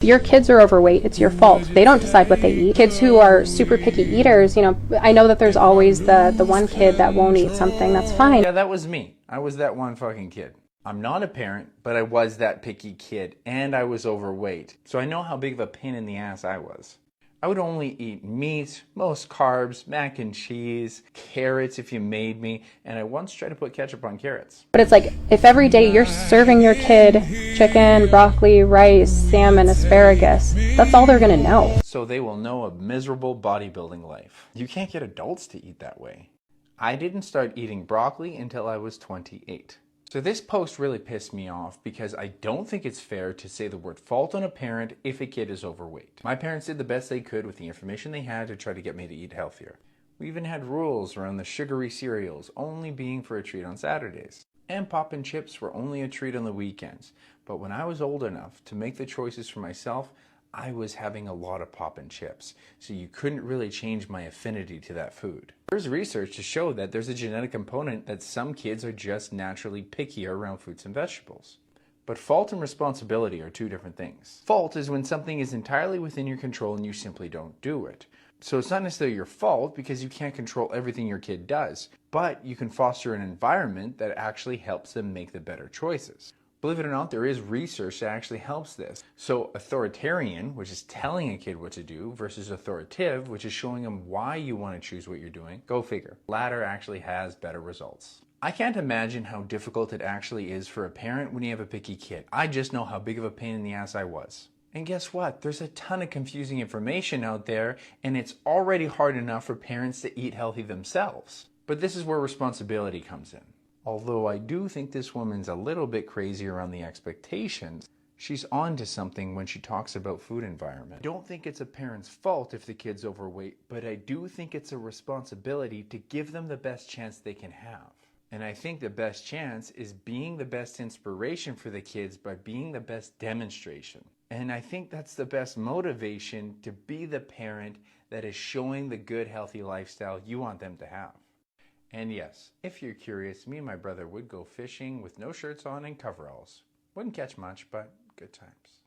If your kids are overweight, it's your fault. They don't decide what they eat. Kids who are super picky eaters, you know, I know that there's always the one kid that won't eat something. That's fine. Yeah, that was me. I was that one fucking kid. I'm not a parent, but I was that picky kid, and I was overweight. So I know how big of a pain in the ass I was. I would only eat meat, most carbs, mac and cheese, carrots if you made me, and I once tried to put ketchup on carrots. But it's like, if every day you're serving your kid chicken, broccoli, rice, salmon, asparagus, that's all they're gonna know. So they will know a miserable bodybuilding life. You can't get adults to eat that way. I didn't start eating broccoli until I was 28. So this post really pissed me off because I don't think it's fair to say the word fault on a parent if a kid is overweight. My parents did the best they could with the information they had to try to get me to eat healthier. We even had rules around the sugary cereals only being for a treat on Saturdays. And pop and chips were only a treat on the weekends. But when I was old enough to make the choices for myself, I was having a lot of pop and chips, so you couldn't really change my affinity to that food. There's research to show that there's a genetic component that some kids are just naturally pickier around fruits and vegetables. But fault and responsibility are two different things. Fault is when something is entirely within your control and you simply don't do it. So it's not necessarily your fault because you can't control everything your kid does, but you can foster an environment that actually helps them make the better choices. Believe it or not, there is research that actually helps this. So authoritarian, which is telling a kid what to do, versus authoritative, which is showing them why you want to choose what you're doing. Go figure. Latter actually has better results. I can't imagine how difficult it actually is for a parent when you have a picky kid. I just know how big of a pain in the ass I was. And guess what? There's a ton of confusing information out there, and it's already hard enough for parents to eat healthy themselves. But this is where responsibility comes in. Although I do think this woman's a little bit crazy around the expectations, she's on to something when she talks about food environment. I don't think it's a parent's fault if the kid's overweight, but I do think it's a responsibility to give them the best chance they can have. And I think the best chance is being the best inspiration for the kids by being the best demonstration. And I think that's the best motivation to be the parent that is showing the good, healthy lifestyle you want them to have. And yes, if you're curious, me and my brother would go fishing with no shirts on and coveralls. Wouldn't catch much, but good times.